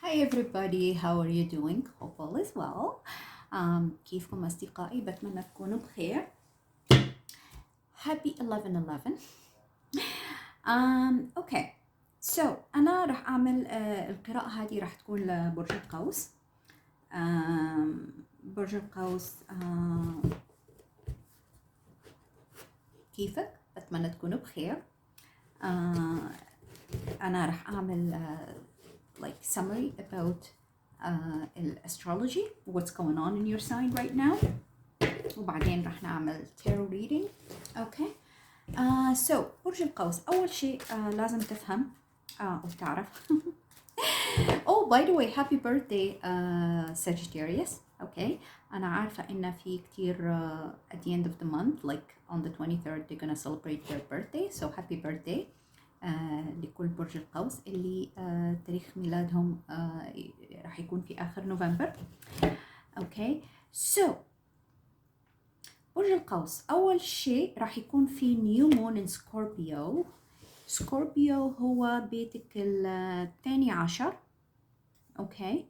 Hi everybody, how are you doing? Hope all is well. كيفكم أصدقائي؟ بتمنى تكونوا بخير. Happy 11/11. Okay, so أنا راح أعمل القراءة هذه راح تكون لبرج القوس. برج القوس كيفك؟ بتمنى تكونوا بخير. أنا راح أعمل like summary about astrology, what's going on in your sign right now. وبعدين راح نعمل tarot reading. Okay. So برج القوس أول شيء لازم تفهم وتعرف. Oh, by the way, happy birthday Sagittarius. Okay. أنا عارفة إن في كتير at the end of the month, like on the 23rd, they're gonna celebrate their birthday. So happy birthday لكل برج القوس اللي تاريخ ميلادهم راح يكون في آخر نوفمبر. Okay. So برج القوس أول شيء راح يكون في نيو مون in Scorpio. Scorpio هو بيتك الثاني عشر. Okay.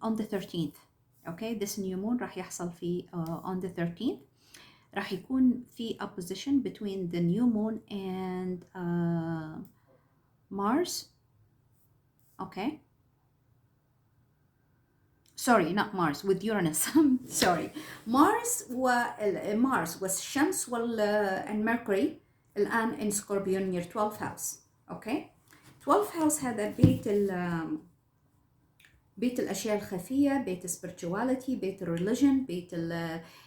On the 13th. Okay. This new moon راح يحصل في on the 13th. راح يكون في opposition between the new moon and Mars. Okay. Sorry, not Mars, with Uranus. Sorry. Mars والشمس and Mercury الآن in Scorpion near 12th house. Okay. 12th house هذا بيت الأشياء الخفية، بيت spirituality، بيت religion، بيت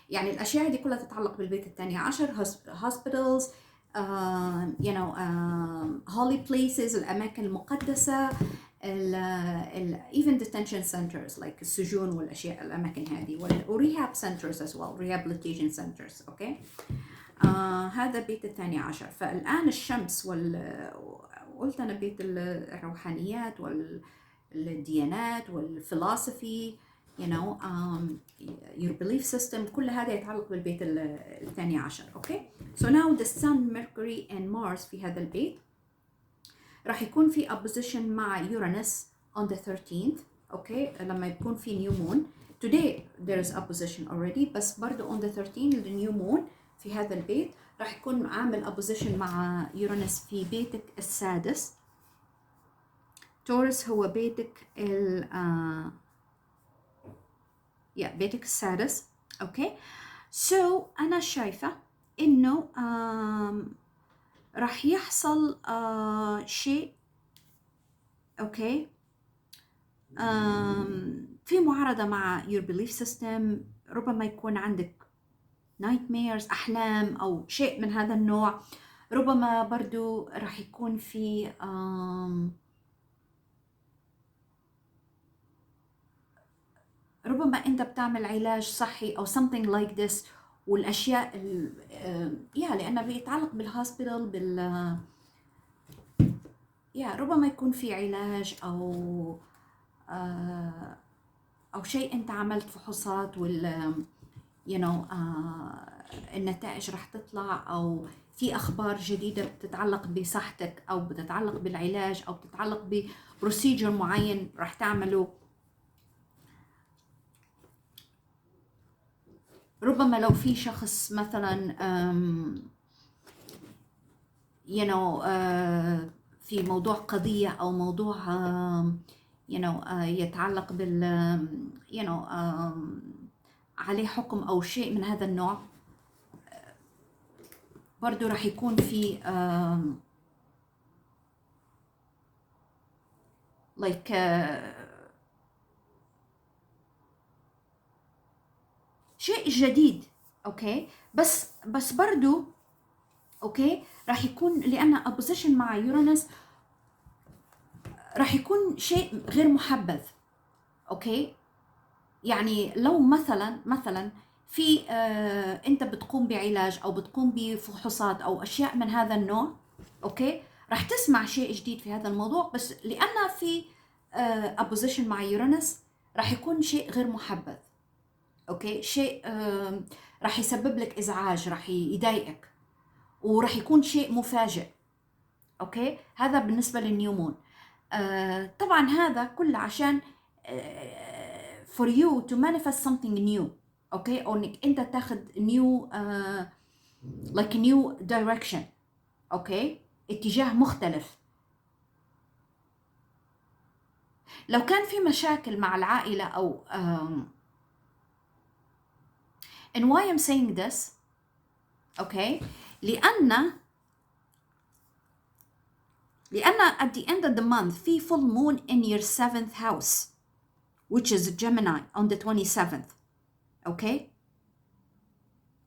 يعني الأشياء هذه كلها تتعلق بالبيت الثاني عشر. hospitals, holy places، الأماكن المقدسة، even detention centers like السجون والأشياء الأماكن هذه rehab centers as well, rehabilitation centers. Okay. هذا بيت الثاني عشر. فالآن الشمس قلت أنا بيت الروحانيات والديانات والفلسفي your belief system، كل هذا يتعلق بالبيت الثاني عشر. Okay. So now the sun, Mercury and Mars في هذا البيت راح يكون في opposition مع Uranus on the 13th. Okay. لما يكون في new moon. Today there is opposition already، بس برضو on the 13th the new moon في هذا البيت راح يكون عامل opposition مع Uranus في بيتك السادس. تورس هو بيتك بيتك السادس. اوكي. So أنا شايفة إنه راح يحصل شيء. اوكي. في معارضة مع your belief system. ربما يكون عندك nightmares، أحلام أو شيء من هذا النوع. ربما برضو راح يكون في ربما أنت بتعمل علاج صحي أو something like this، والأشياء لأنه بيتعلق بالهوسبيتال ربما يكون في علاج أو شيء أنت عملت فحوصات النتائج راح تطلع، أو في أخبار جديدة بتتعلق بصحتك أو بتتعلق بالعلاج أو بتتعلق ببروسيجر معين راح تعمله. ربما لو في شخص مثلا في موضوع قضية أو موضوع يتعلق بال عليه حكم أو شيء من هذا النوع، برضو راح يكون في شيء جديد. اوكي. بس برضو اوكي راح يكون لأن opposition مع يورانوس راح يكون شيء غير محبذ. اوكي. يعني لو مثلا في انت بتقوم بعلاج او بتقوم بفحوصات او اشياء من هذا النوع، اوكي، راح تسمع شيء جديد في هذا الموضوع، بس لأن في opposition مع يورانوس راح يكون شيء غير محبذ. اوكي. شيء راح يسبب لك ازعاج، راح يضايقك، وراح يكون شيء مفاجئ. اوكي. هذا بالنسبه للنيو مون. طبعا هذا كله عشان for you to manifest something new. اوكي، او انك انت تاخذ new like a new direction. اوكي، اتجاه مختلف. لو كان في مشاكل مع العائلة أو and why I'm saying this, okay, لأن at the end of the month في full moon in your 7th house which is Gemini on the 27th, okay,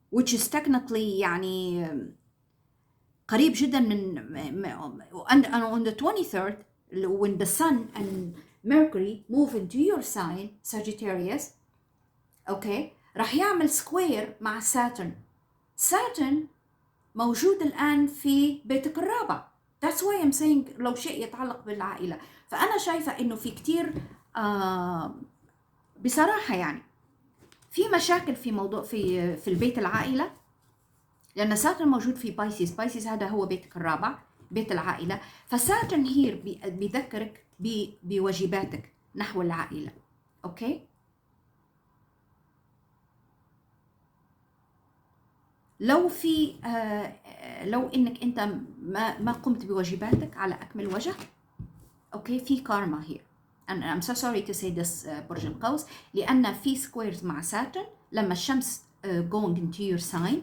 which is technically يعني قريب جدا من and on the 23rd when the sun and Mercury move into your sign Sagittarius, okay, راح يعمل سكوير مع ساترن. ساترن موجود الآن في بيتك الرابع. That's why I'm saying لو شيء يتعلق بالعائلة. فأنا شايفة إنه في كتير بصراحة يعني في مشاكل في موضوع في البيت العائلة، لأن ساترن موجود في بايسيس. بايسيس هذا هو بيتك الرابع، بيت العائلة. فساترن هير بيذكرك بواجباتك نحو العائلة. أوكي، لو في لو انك انت ما قمت بواجباتك على اكمل وجه، اوكي، في كارما هير. and I'm so sorry to say this برج القوس، لان في سكويرز مع ساترن لما الشمس going into your sign،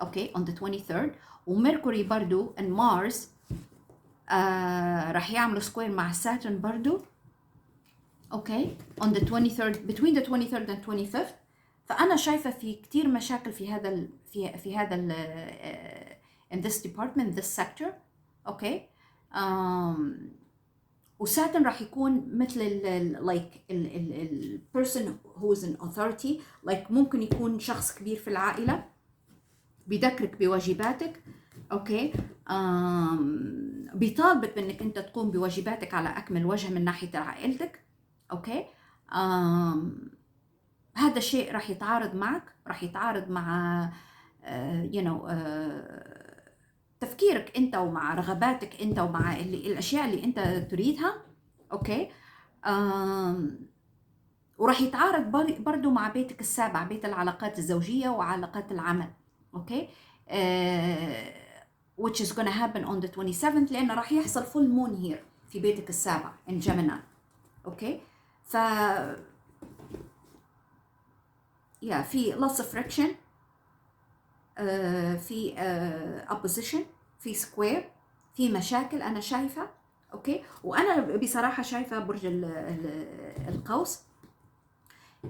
اوكي، on the 23rd، وميركوري برضو and Mars راح يعملوا سكوير مع ساترن برضو، اوكي، on the 23rd between the 23rd and 25th. فأنا شايفة في كتير مشاكل في هذا في هذا in this department this sector، أوكي. وساتن راح يكون مثل like ال person who is in authority، like ممكن يكون شخص كبير في العائلة بيذكرك بواجباتك، أوكي، بيطالبك بأنك أنت تقوم بواجباتك على أكمل وجه من ناحية عائلتك، أوكي. هذا الشيء راح يتعارض معك، راح يتعارض مع تفكيرك انت ومع رغباتك انت ومع الاشياء اللي انت تريدها، اوكي. وراح يتعارض برضو مع بيتك السابع، بيت العلاقات الزوجية وعلاقات العمل، اوكي. which is gonna happen on the 27th، لأنه راح يحصل full moon here في بيتك السابع in Gemini، اوكي. ف في lots of friction، في opposition، في square، في مشاكل أنا شايفة، أوكي. وأنا بصراحة شايفة برج القوس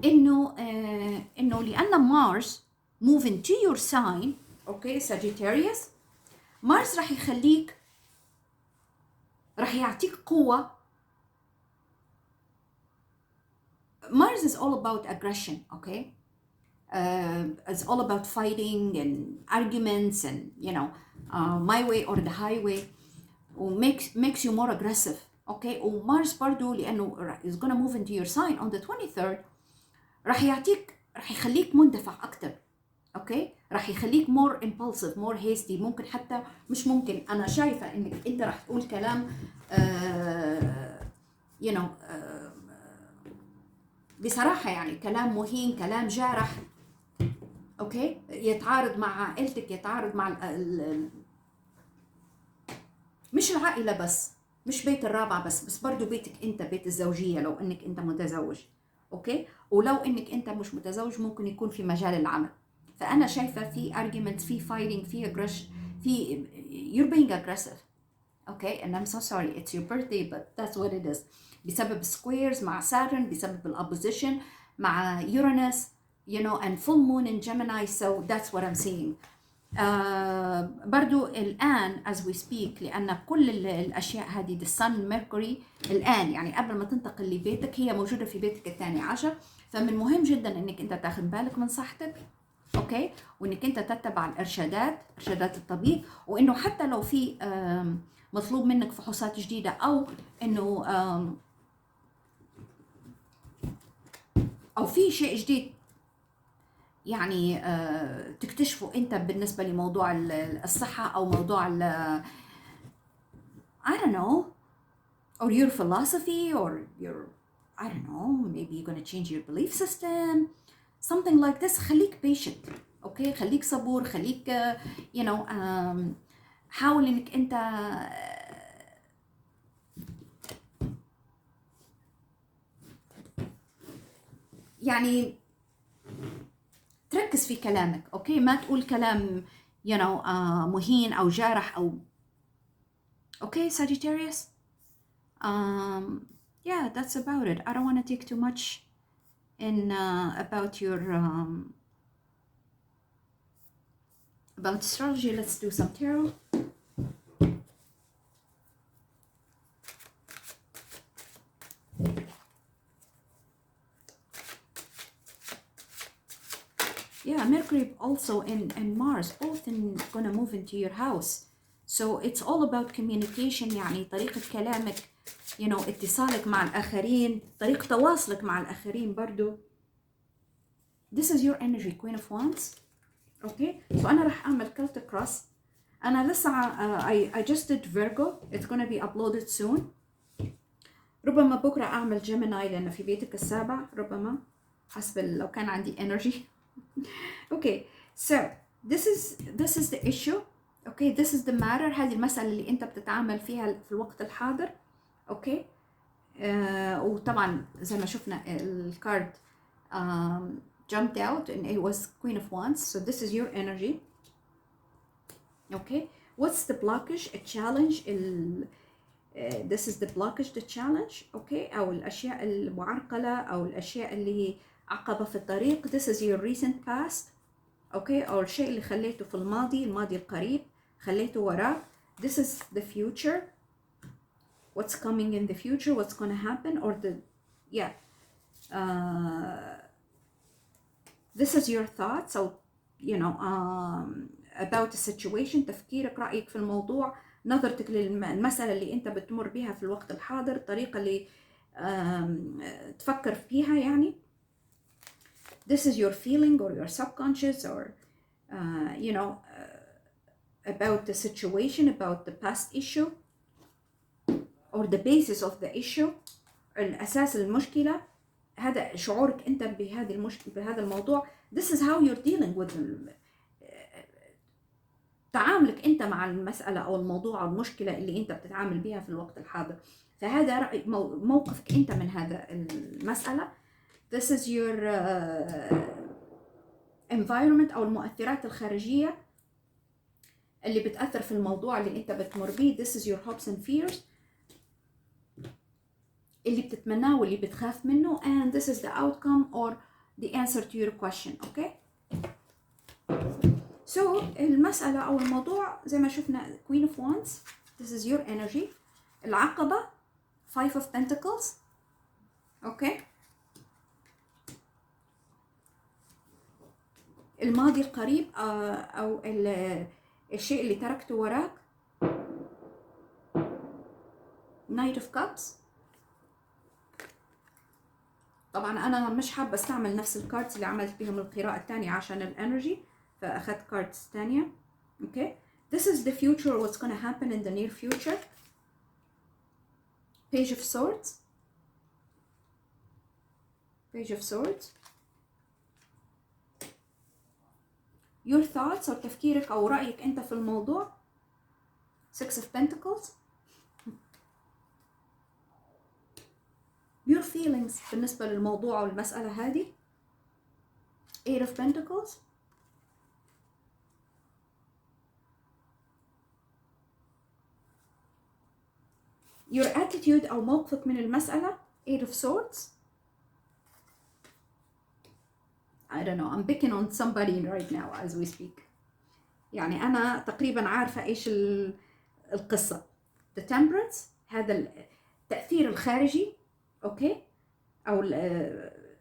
إنه لأن مارس move into your sign، أوكي، Sagittarius، مارس راح يخليك، راح يعطيك قوة. Mars is all about aggression، okay. It's all about fighting and arguments and my way or the highway، makes you more aggressive، okay. ومارس برضو لأنه is gonna move into your sign on the 23rd راح يخليك مندفع أكتر، okay. راح يخليك more impulsive more hasty، ممكن حتى مش ممكن، أنا شايفة إنك أنت راح تقول كلام بصراحة يعني كلام مهين، كلام جارح، اوكي، يتعارض مع عائلتك، يتعارض مع مش العائلة بس، مش بيت الرابع بس برضو بيتك انت، بيت الزوجية لو انك انت متزوج، اوكي. ولو انك انت مش متزوج ممكن يكون في مجال العمل. فانا شايفة في argument، في fighting، في aggression، في you're being aggressive، okay. and I'm so sorry it's your birthday but that's what it is، بسبب squares مع Saturn، بسبب الopposition مع Uranus، and full moon in Gemini، so that's what I'm seeing. برضو الآن as we speak، لأن كل الأشياء هذه the sun Mercury الآن يعني قبل ما تنتقل لبيتك هي موجودة في بيتك الثاني عشر. فمن مهم جدا إنك أنت تاخذ بالك من صحتك، اوكي، وانك انت تتبع ارشادات الطبيب، وانه حتى لو في مطلوب منك فحوصات جديده او انه او في شيء جديد يعني تكتشفه انت بالنسبه لموضوع الصحه او موضوع I don't know، or your philosophy, or your, I don't know, maybe you're gonna change your belief system, something like this. خليك patient. اوكي، خليك صبور، خليك you know حاول انك انت يعني تركز في كلامك. اوكي، ما تقول كلام you know مهين او جارح او اوكي Sagittarius. Yeah, that's about it. I don't want to take too much in about your about astrology. Let's do some tarot. Yeah, Mercury also and Mars both gonna move into your house. So it's all about communication. يعني طريقة كلامك، you know اتصالك مع الآخرين، طريقة تواصلك مع الآخرين برضو. This is your energy, Queen of Wands. Okay, so أنا راح أعمل Celtic Cross. أنا لسه I just did Virgo. It's gonna be uploaded soon. ربما بكرة أعمل Gemini لأن في بيتك السابع، ربما حسب لو كان عندي energy. Okay, so this is the issue. Okay, this is the matter. هذه المسألة اللي أنت بتتعامل فيها في الوقت الحاضر. Okay, وطبعا زي ما شفنا الكارد jumped out and it was Queen of Wands. So this is your energy. Okay, what's the blockage, a challenge, this is the blockage, the challenge. Okay, أو الأشياء المعرقلة أو الأشياء اللي عقبة في الطريق. This is your recent past. Okay, أو الشيء اللي خليته في الماضي القريب خليته وراك. This is the future. What's coming in the future, what's gonna happen, or the yeah this is your thoughts. So you know about the situation. تفكيرك، رأيك في الموضوع، نظرتك للمسألة اللي أنت بتمر بها في الوقت الحاضر، الطريقة اللي تفكر فيها يعني. This is your feeling or your subconscious or you know about the situation, about the past issue or the basis of the issue. الأساس المشكلة، هذا شعورك أنت بهذا الموضوع. This is how you're dealing with تعاملك أنت مع المسألة أو الموضوع أو المشكلة اللي أنت بتتعامل بها في الوقت الحاضر. فهذا موقفك أنت من هذا المسألة. This is your environment أو المؤثرات الخارجية اللي بتأثر في الموضوع اللي أنت بتمر بيه. This is your hopes and fears اللي بتتمناه واللي بتخاف منه. And this is the outcome or the answer to your question. Okay, so المسألة أو الموضوع زي ما شفنا Queen of Wands. This is your energy. العقبة Five of Pentacles. Okay, الماضي القريب أو الشيء اللي تركته وراك Knight of Cups. طبعا أنا مش حابة استعمل نفس الكاردز اللي عملت بهم القراءة الثانية عشان الانرجي، فأخذت كاردز ثانية. Okay, this is the future, what's gonna happen in the near future. Page of Swords. Page of Swords. Your thoughts أو تفكيرك أو رأيك أنت في الموضوع. Six of Pentacles. Your feelings بالنسبة للموضوع أو المسألة هذه. Eight of Pentacles. Your attitude أو موقفك من المسألة. Eight of Swords. I don't know, I'm picking on somebody right now as we speak. يعني أنا تقريبا عارفة إيش القصة. The Temperance، هذا التأثير الخارجي. Okay, أو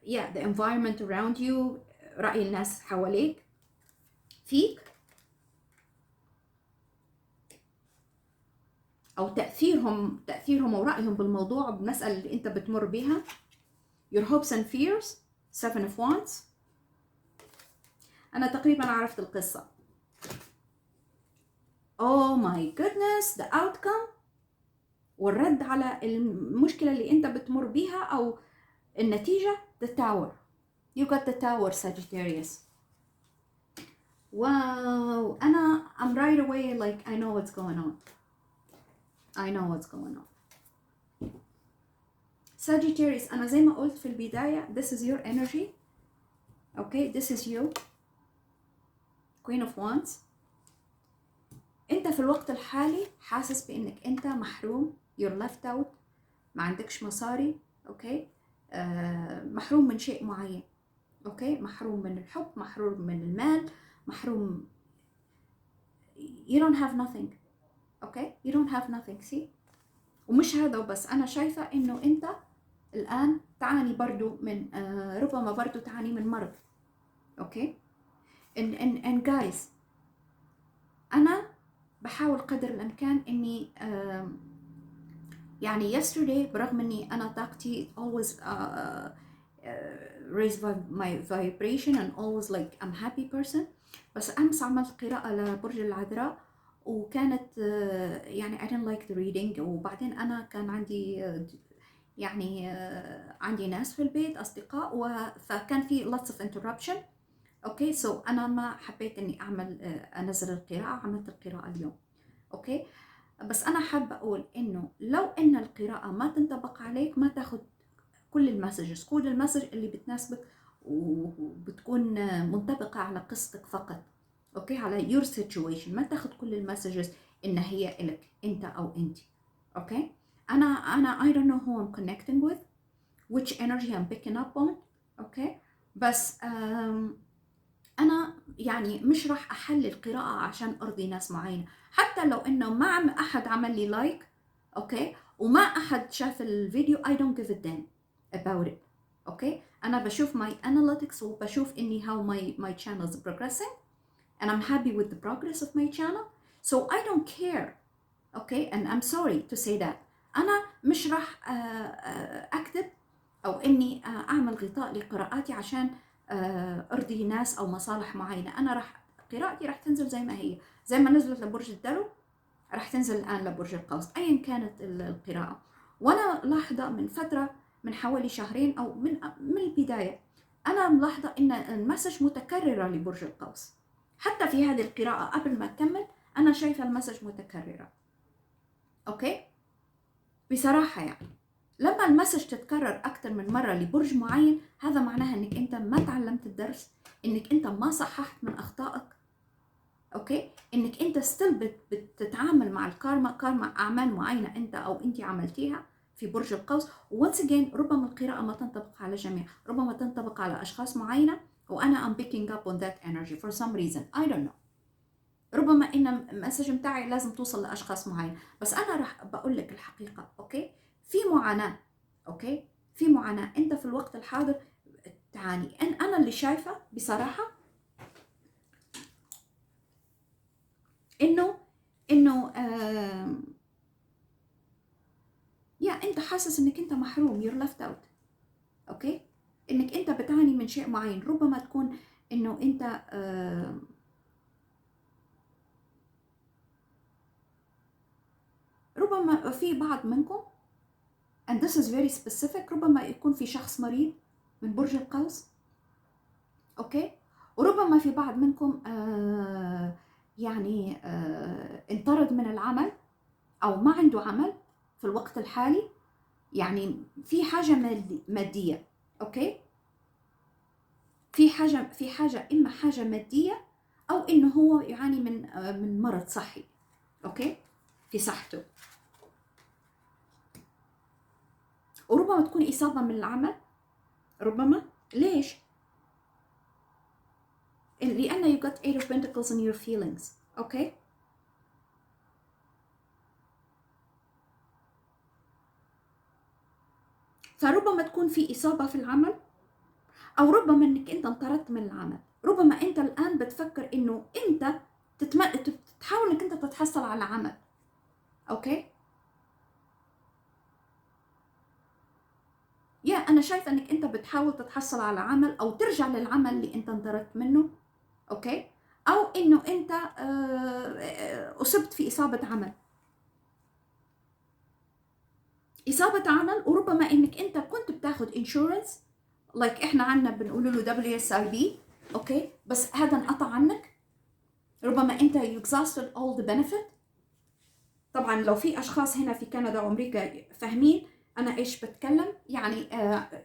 yeah the environment around you، رأي الناس حواليك فيك، أو تأثيرهم ورأيهم بالموضوع بالمسألة اللي أنت بتمر بها. Your hopes and fears. Seven of Wands. أنا تقريبا عرفت القصة. Oh my goodness, the outcome والرد على المشكلة اللي انت بتمر بيها او النتيجة. the tower. you got the tower Sagittarius. wow. I'm right away like I know what's going on. I know what's going on. Sagittarius أنا زي ما قلت في البداية this is your energy. okay, this is you. Queen of Wands. انت في الوقت الحالي حاسس بانك انت محروم. you're left out. ما عندكش مصاري. اوكي. محروم من شيء معين. اوكي. محروم من الحب، محروم من المال، محروم. you don't have nothing. اوكي. you don't have nothing. see. ومش هذا وبس، انا شايفة انه انت الان تعاني برضو من ربما برضو تعاني من مرض. اوكي. and guys انا بحاول قدر الامكان اني يعني yesterday برغم اني انا طاقتي always raise my vibration and always like I'm happy person، بس امس عملت قراءة لبرج العذراء وكانت يعني I didn't like the reading. وبعدين انا كان عندي يعني عندي ناس في البيت اصدقاء فكان في lots of interruption. اوكي. سو انا ما حبيت اني انزل القراءة، عملت القراءة اليوم. اوكي. بس أنا حابة أقول إنه لو إن القراءة ما تنطبق عليك ما تاخد كل المسجز، كل المسج اللي بتناسبك وبتكون منطبقة على قصتك فقط. أوكي. على your situation. ما تاخد كل المسجز إن هي إلك أنت أو أنت. أوكي. أنا I don't know who I'm connecting with, which energy I'm picking up on. أوكي. بس أنا يعني مش راح أحل القراءة عشان أرضي ناس معينة، حتى لو إنه ما أحد عمل لي لايك. أوكي. وما أحد شاف الفيديو I don't give a damn about it. أوكي. أنا بشوف my analytics وبشوف إني how my channel is progressing and I'm happy with the progress of my channel, so I don't care. أوكي. and I'm sorry to say that أنا مش راح أكتب أو إني أعمل غطاء لقراءاتي عشان أرضي ناس أو مصالح معينة. أنا قراءتي راح تنزل زي ما هي، زي ما نزلت لبرج الدلو راح تنزل الآن لبرج القوس أيا كانت القراءة. وأنا ملاحظة من فترة، من حوالي شهرين أو من البداية، أنا ملاحظة إن المسج متكررة لبرج القوس. حتى في هذه القراءة قبل ما أكمل أنا شايفة المسج متكررة. أوكي. بصراحة يعني لما المسج تتكرر أكتر من مرة لبرج معين هذا معناها إنك أنت ما تعلمت الدرس، إنك أنت ما صححت من أخطائك. أوكي. إنك أنت ستيل بتتعامل مع كارما أعمال معينة أنت أو أنت عملتيها في برج القوس. وونس أجين ربما القراءة ما تنطبق على الجميع، ربما تنطبق على أشخاص معينة وأنا I'm picking up on that energy for some reason I don't know. ربما إن المسج متاعي لازم توصل لأشخاص معين، بس أنا راح بقول لك الحقيقة. أوكي. في معاناة. أوكي. في معاناة أنت في الوقت الحاضر تعاني. أنا اللي شايفة بصراحة إنه يا أنت حاسس إنك أنت محروم you're left out. أوكي. إنك أنت بتعاني من شيء معين، ربما تكون إنه أنت ربما في بعض منكم and this is very specific ربما يكون في شخص مريض من برج القوس. أوكي. وربما في بعض منكم يعني انطرد من العمل أو ما عنده عمل في الوقت الحالي، يعني في حاجة مادية. أوكي. في حاجة إما حاجة مادية أو إنه هو يعاني من مرض صحي. أوكي. في صحته. وربما تكون إصابة من العمل. ربما. ليش؟ لأن you got 8 of Pentacles in your feelings. أوكي. فربما تكون في إصابة في العمل أو ربما إنك أنت انطردت من العمل. ربما أنت الآن بتفكر إنه أنت تحاول إنك أنت تتحصل على عمل. أوكي. يا أنا شايفة إنك أنت بتحاول تتحصل على عمل أو ترجع للعمل اللي أنت انطردت منه. أوكي. أو إنه أنت أصبت في إصابة عمل. إصابة عمل، وربما إنك أنت كنت بتاخد انشورنس لايك إحنا عنا بنقول له WSIB، أوكي، بس هذا انقطع عنك. ربما أنت you exhausted all the benefit. طبعا لو في أشخاص هنا في كندا وأمريكا فاهمين أنا إيش بتكلم، يعني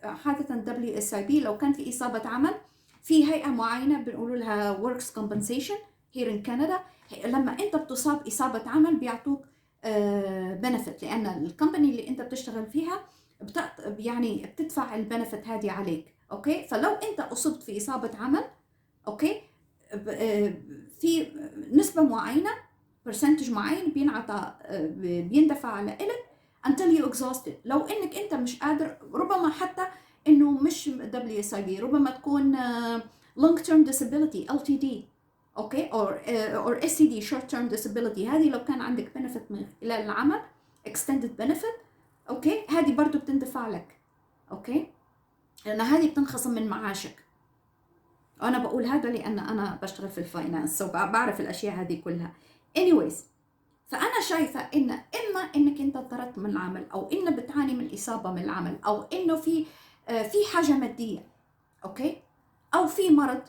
عادة WSIB لو كان في إصابة عمل في هيئة معينة بنقول لها works compensation here in Canada. لما أنت بتصاب إصابة عمل بيعطوك benefit، لأن الكمباني اللي أنت بتشتغل فيها يعني بتدفع البنفت هذه عليك. أوكي، فلو أنت أصبت في إصابة عمل، أوكي، في نسبة معينة برسنتج معين بينعطى بيندفع على إلك until you exhausted. لو إنك أنت مش قادر، ربما حتى إنه مش WSIB، ربما تكون long term disability LTD، أوكي، or STD short term disability. هذه لو كان عندك benefit من خلال العمل extended benefit، أوكي، هذه برضو بتندفع لك، أوكي، لأن هذه بتنخصم من معاشك. أنا بقول هذا لأن أنا بشتغل في الفاينانس وبعرف الأشياء هذه كلها. anyways، فأنا شايفة إن إما إنك أنت طردت من العمل، أو إن بتعاني من إصابة من العمل، أو إنه في حاجة مادية، أوكي، أو في مرض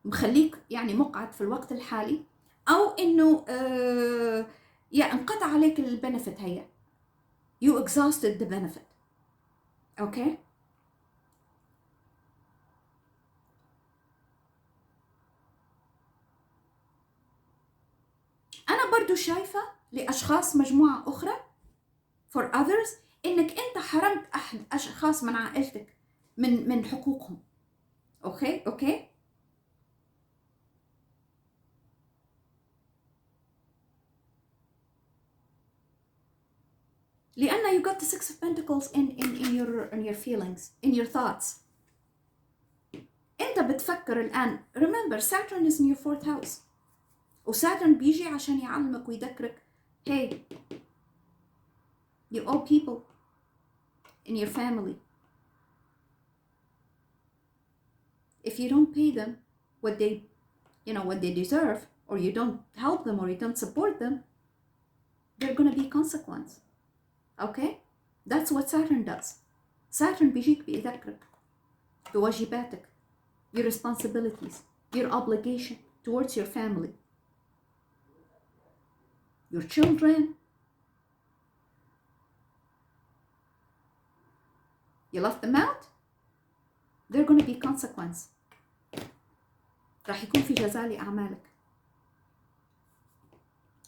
مخليك يعني مقعد في الوقت الحالي، أو إنه يا انقطع عليك البنفت، هي you exhausted the benefit. أوكي، أنا برضو شايفة لأشخاص مجموعة أخرى for others إنك أنت حرمت أحد أشخاص من عائلتك من حقوقهم. أوكي، لأن you got the six of pentacles in your feelings, in your thoughts. أنت بتفكر الآن. remember Saturn is in your fourth house، وساترن بيجي عشان يعلمك ويذكرك hey you owe people in your family. If you don't pay them what they deserve, or you don't help them, or you don't support them, there's gonna be consequence. Okay, that's what Saturn does. Saturn بيجيك بيذكرك بواجباتك، your responsibilities, your obligation towards your family, your children. You left them out, they're going to be consequence. راح يكون في جزاء لأعمالك.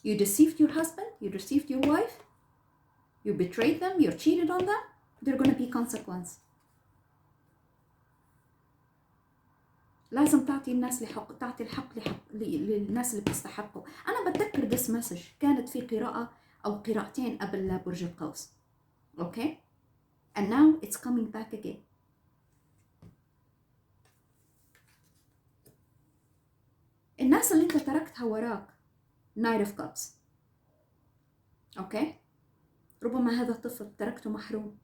You deceived your husband, you deceived your wife, you betrayed them, you cheated on them, they're going to be consequence. لازم تعطي الناس تعطي الحق للناس اللي بتستحقه. أنا بتذكر this message كانت في قراءة أو قراءتين قبل برج القوس. Okay, and now it's coming back again. الناس اللي انت تركتها وراك Knight of Cups. Okay, ربما هذا الطفل تركته محروم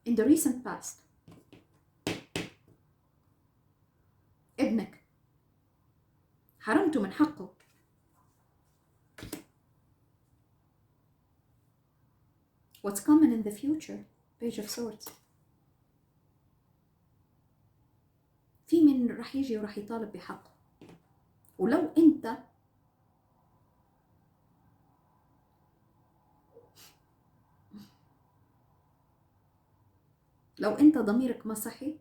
in the recent past. ابنك حرمته من حقه. What's coming in the future? Page of Swords. في من راح يجي وراح يطالب بحقه. ولو انت ضميرك ما صحي،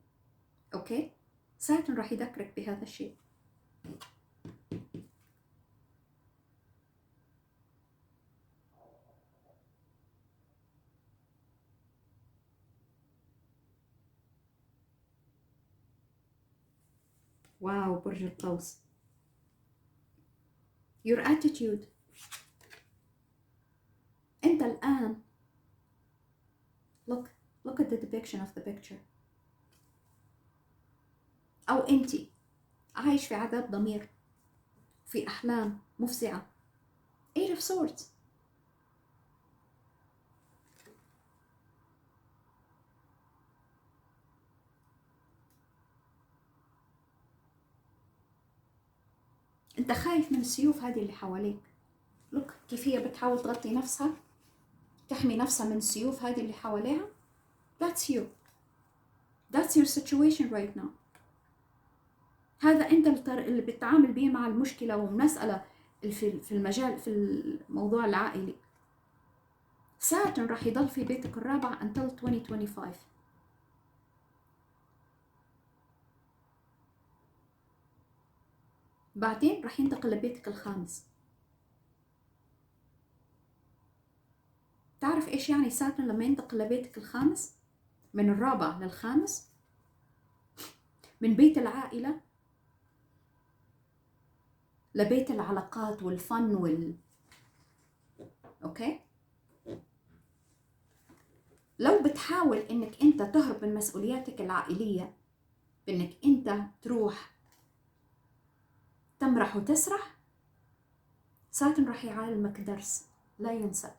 اوكي، ساتن راح يذكرك بهذا الشيء. واو، برج القوس. your attitude. انت الآن look at the depiction of the picture. أو أنتي عايش في عذاب ضمير، في أحلام مفزعة. Eight of Swords. أنت خايف من السيوف هذه اللي حواليك. look كيف هي بتحاول تغطي نفسها. تحمي نفسها من السيوف هذه اللي حواليها. That's you. That's your situation right now. هذا أنت اللي بتتعامل به مع المشكلة والمسألة في المجال، في الموضوع العائلي. ساترن راح يضل في بيتك الرابع until 2025. بعدين راح ينتقل لبيتك الخامس. تعرف إيش يعني ساترن لما ينتقل لبيتك الخامس؟ من الرابع للخامس، من بيت العائلة لبيت العلاقات والفن أوكي؟ لو بتحاول إنك أنت تهرب من مسؤولياتك العائلية بإنك أنت تروح تمرح وتسرح، ساترن راح يعلمك درس لا ينسى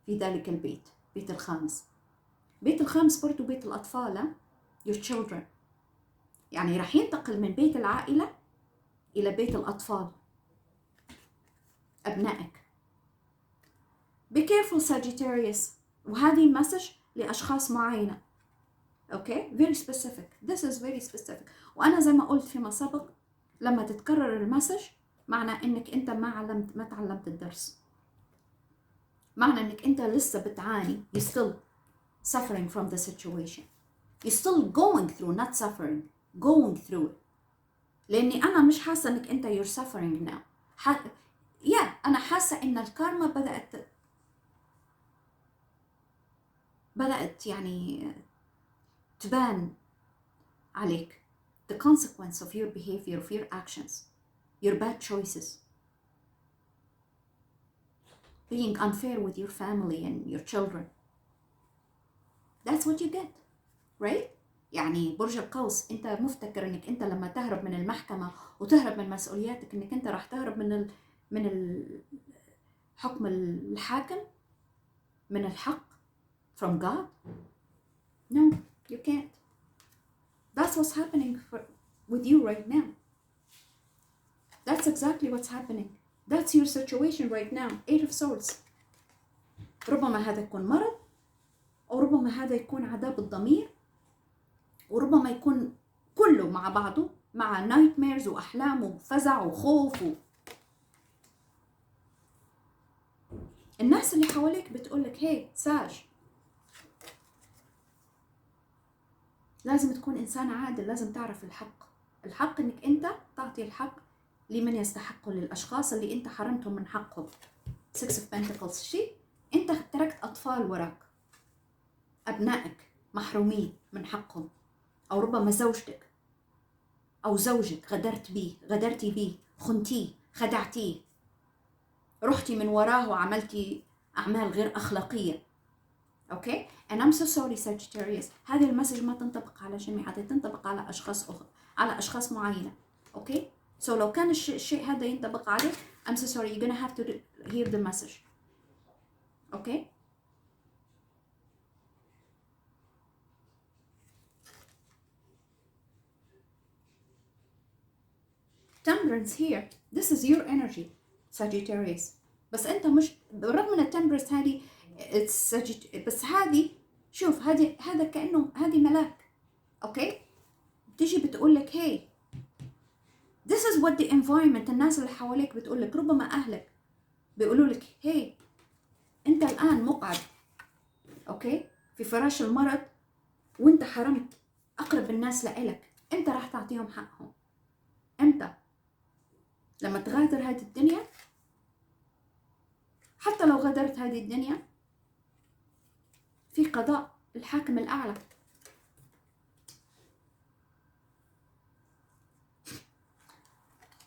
في ذلك البيت، بيت الخامس. بيت الخامس برضو بيت الأطفال، your children. يعني راح ينتقل من بيت العائلة إلى بيت الأطفال، أبنائك. Be careful Sagittarius. وهذه المسج لأشخاص معينة. Okay? Very specific. This is very specific. وأنا زي ما قلت فيما سبق، لما تتكرر المسج معنى إنك أنت ما تعلمت الدرس. معنى إنك أنت لسه بتعاني. You're still suffering from the situation. You're still going through, not suffering. Going through it. لأني أنا مش حاسة إنك أنت you're suffering now. أنا حاسة إن الكارما بدأت يعني تبان عليك. The consequence of your behavior, of your actions, your bad choices, being unfair with your family and your children. That's what you get, right? يعني برج القوس، انت مفتكر انك انت لما تهرب من المحكمة وتهرب من مسؤولياتك انك انت راح تهرب من حكم الحاكم، من الحق from God. No, you can't. That's what's happening with you right now. That's exactly what's happening. That's your situation right now. 8 of Swords. ربما هذا يكون مرض، أو ربما هذا يكون عذاب الضمير، وربما يكون كله مع بعضه، مع nightmares وأحلام وفزع وخوف الناس اللي حواليك بتقولك هي ساج، لازم تكون إنسان عادل، لازم تعرف الحق إنك أنت تعطي الحق لمن يستحقه، للأشخاص اللي أنت حرمتهم من حقهم. 6 of Pentacles. شيء أنت تركت أطفال وراك، أبنائك محرومين من حقهم، أو ربما زوجتك أو زوجك غدرتي بيه، خنتيه، خدعتيه، رحتي من وراه وعملتي أعمال غير أخلاقية. أوكي؟ and I'm so sorry Sagittarius. هذه المسج ما تنطبق على جميع، هذه تنطبق على أشخاص على أشخاص معينة. أوكي؟ so لو كان الشيء هذا ينطبق عليك، I'm so sorry, you're gonna have to hear the message. أوكي؟ Temperance here. This is your energy Sagittarius. بس أنت مش، بالرغم من التمبرنس هذه بس هذه شوف، هذا كأنه هذه ملاك. أوكي؟ تيجي بتقولك hey this is what the environment، الناس اللي حواليك بتقولك، ربما أهلك بيقولولك hey أنت الآن مقعد أوكي في فراش المرض، وأنت حرمت أقرب الناس لإلك. أنت راح تعطيهم حقهم أنت لما تغادر هذه الدنيا. حتى لو غادرت هذه الدنيا في قضاء الحاكم الأعلى.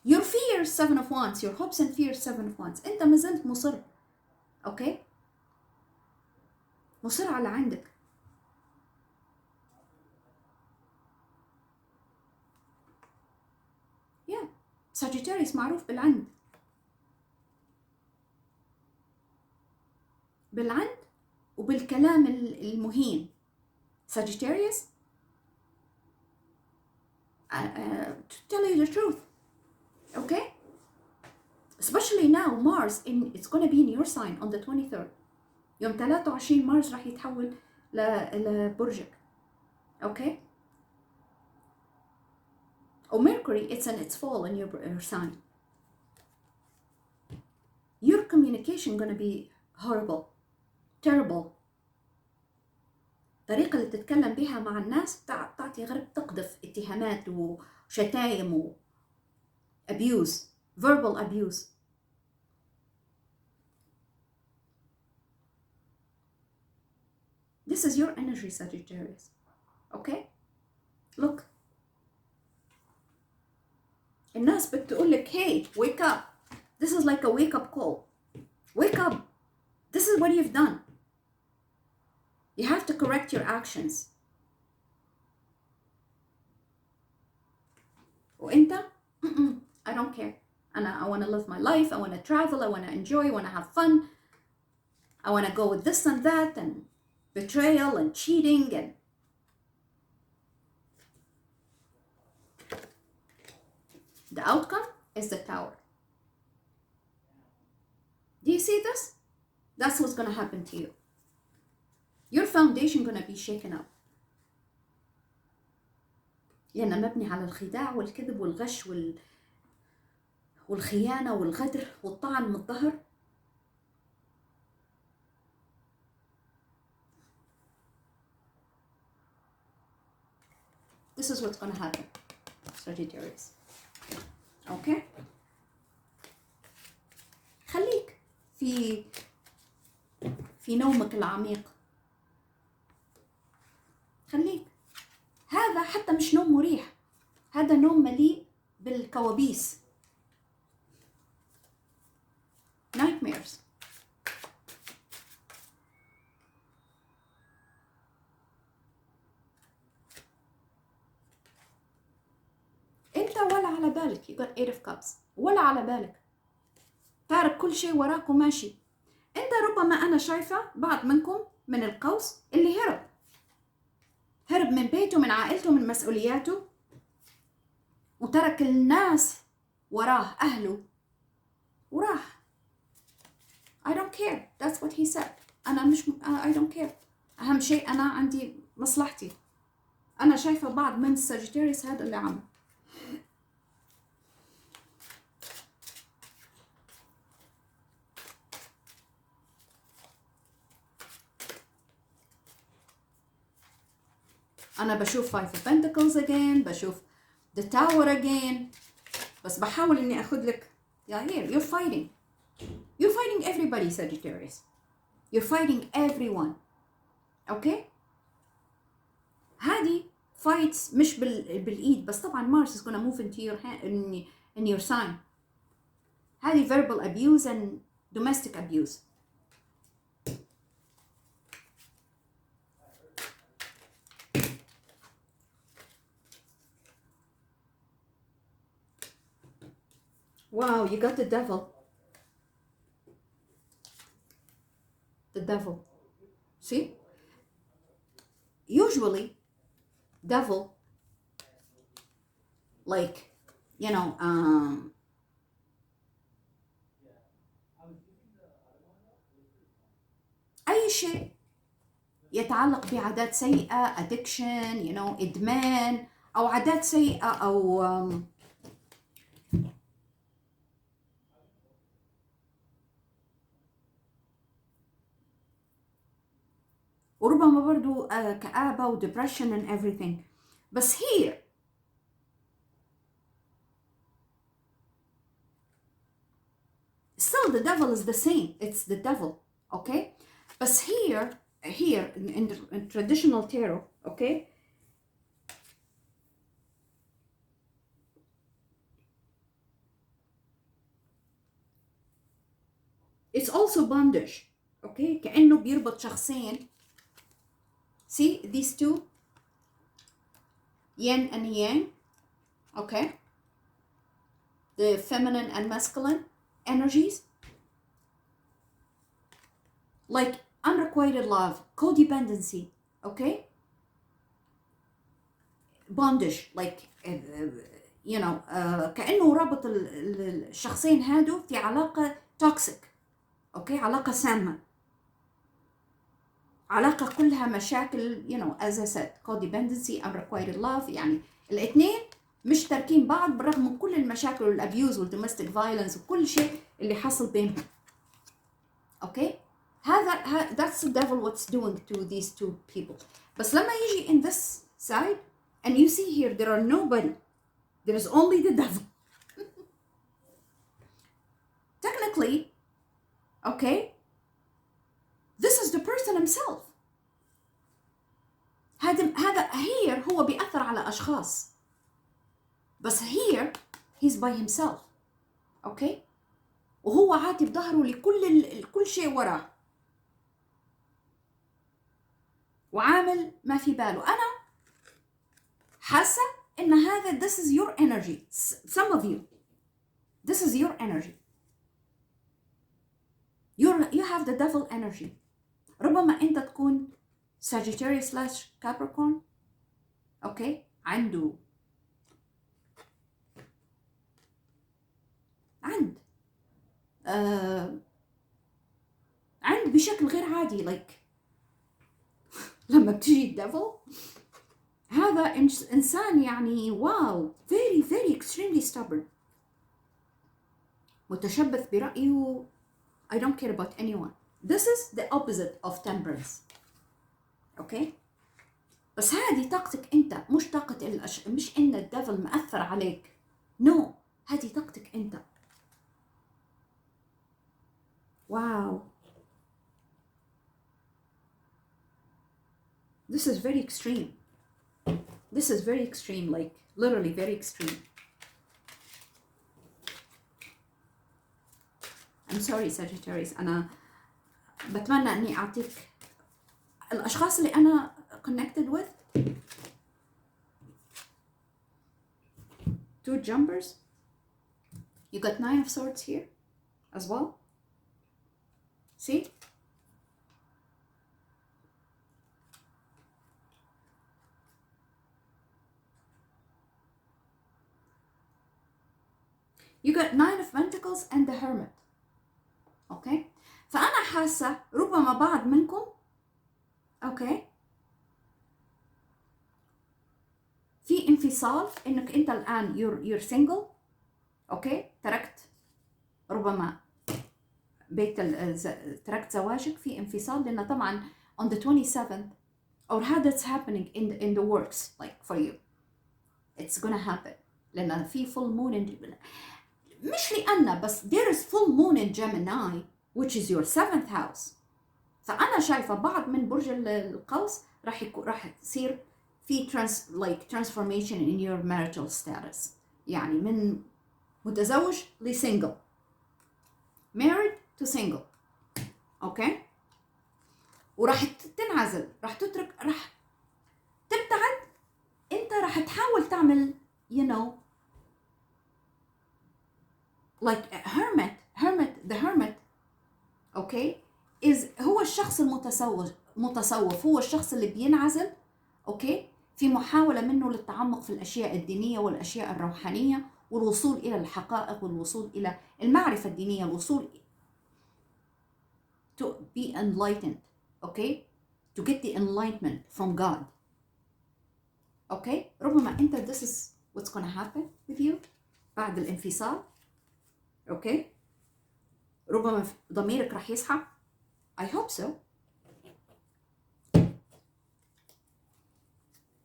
Your fears 7 of Wands, your hopes and fears 7 of Wands. أنت ما زلت مصر. أوكي؟ مصر على عندك. Sagittarius معروف بالعند، وبالكلام المهين. Sagittarius to tell you the truth. Okay? Especially now Mars it's going to be in your sign on the 23rd. يوم 23 مارس راح يتحول لبرجك. اوكي. وميركوري it's in its fall in your sign. Your communication gonna be horrible, terrible. الطريقة اللي تتكلم بها مع الناس تعطي غرب، تقذف اتهامات وشتايم و abuse, verbal abuse. This is your energy, Sagittarius. Okay? Look. الناس بتقولك hey, wake up. This is like a wake up call. Wake up. This is what you've done. You have to correct your actions. وانت I don't care. I want to live my life. I want to travel. I want to enjoy. I want to have fun. I want to go with this and that and betrayal and cheating and the outcome is the Tower. Do you see this? That's what's going to happen to you. Your foundation going to be shaken up. لأنه مبني على الخداع والكذب والغش والخيانة والغدر والطعن من الظهر. This is what's going to happen, Sagittarius. Okay? خليك في نومك العميق. خليك. هذا حتى مش نوم مريح، هذا نوم مليء بالكوابيس. Nightmares. انت ولا على بالك. You got 8 of cups. ولا على بالك. تارك كل شيء وراك وماشي. انت ربما انا شايفة بعض منكم من القوس اللي هرب من بيته، من عائلته، من مسؤولياته، وترك الناس وراه، أهله، وراح. I don't care. That's what he said. أنا مش I don't care. أهم شيء أنا عندي مصلحتي. أنا شايفة بعض من الساجيتاريوس هذا اللي عمل. أنا بشوف 5 of Pentacles again، بشوف the Tower again، بس بحاول إني أخذ لك here. You're fighting. You're fighting everybody, Sagittarius. You're fighting everyone. Okay? هذه fights مش بالإيد، بس طبعا Mars is gonna move into your hand, in your sign. هذه verbal abuse and domestic abuse. Wow, you got the devil. The devil. See? Usually, devil, like, you know, أي شيء يتعلق بعادات سيئة، addiction, you know, إدمان، أو عادات سيئة، أو وربما برضو كآبة و depression and everything. بس here still the devil is the same. It's the devil. Okay? بس here in traditional tarot, okay, it's also bondage. Okay? كأنه بيربط شخصين. See these two, yin and yang, okay, the feminine and masculine energies, like unrequited love, codependency, okay, bondage, like you know, كأنه ربط الشخصين هادو في علاقة toxic, okay, علاقة سامة. علاقة كلها مشاكل you know as I said codependency unrequited love. يعني الاثنين مش تاركين بعض بالرغم من كل المشاكل والابيوز والدوميستيك فايلنس وكل شيء اللي حصل بينهم. اوكي that's the devil what's doing to these two people. بس لما يجي in this side and you see here there are nobody, there is only the devil. Technically, okay, this is the person himself. هذا here هو بيأثر على أشخاص، بس here he's by himself. okay وهو عاتي بظهره لكل كل شيء وراه وعامل ما في باله. أنا حاسة إن هذا this is your energy. some of you this is your energy. you have the devil energy. ربما أنت تكون Sagittarius / Capricorn. اوكي عنده عند بشكل غير عادي like لما بتجي الديفل هذا إنسان يعني واو very very extremely stubborn متشبث برأيه. I don't care about anyone. This is the opposite of temperance. اوكي بس هذه طاقتك انت، مش طاقة مش ان الديفل مأثر عليك. no هذه طاقتك انت. واو this is very extreme. This is very extreme, like literally very extreme. I'm sorry Sagittarius. أنا بتمنى أني أعطيك الأشخاص اللي أنا connected with. 2 jumpers. You got 9 of swords here as well. See? You got 9 of Pentacles and the Hermit. اوكي فأنا حاسة ربما بعض منكم اوكي في انفصال، انك انت الآن you're single. اوكي تركت ربما بيت تركت زواجك، في انفصال لأن طبعا on the 27th or how that's happening in the works like for you it's gonna happen لأن في full moon مش لأن بس there is full moon in Gemini which is your 7th house. فأنا شايفة بعض من برج القوس راح يصير في transformation in your marital status. يعني من متزوج لسنجل، married to single. اوكي وراح تنعزل، راح تترك، راح تبتعد. انت راح تحاول تعمل you know like the hermit اوكي هو الشخص المتصوف، هو الشخص اللي بينعزل اوكي في محاولة منه للتعمق في الأشياء الدينية والأشياء الروحانية والوصول إلى الحقائق والوصول إلى المعرفة الدينية، الوصول to be enlightened. okay to get the enlightenment from God. okay ربما أنت this is what's gonna happen with you بعد الانفصال. اوكي ربما ضميرك راح يصحى. I hope so.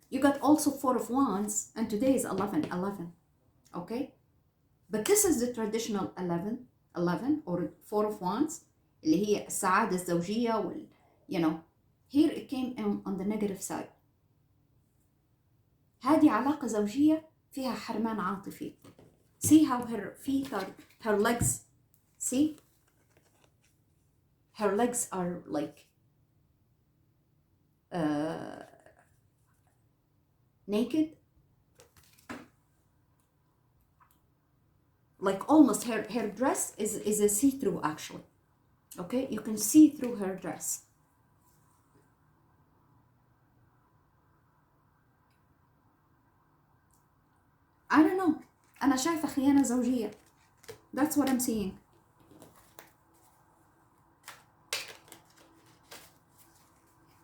You got also 4 of Wands and today is 11. okay but this is the traditional 11 or 4 of Wands اللي هي السعادة الزوجية وال you know here it came on the negative side. هذه علاقة زوجية فيها حرمان عاطفي. see how her feet are, her legs, see her legs are like naked, like almost her dress is a see-through actually. okay you can see through her dress. I don't know. أنا شايفة خيانة زوجية. That's what I'm seeing.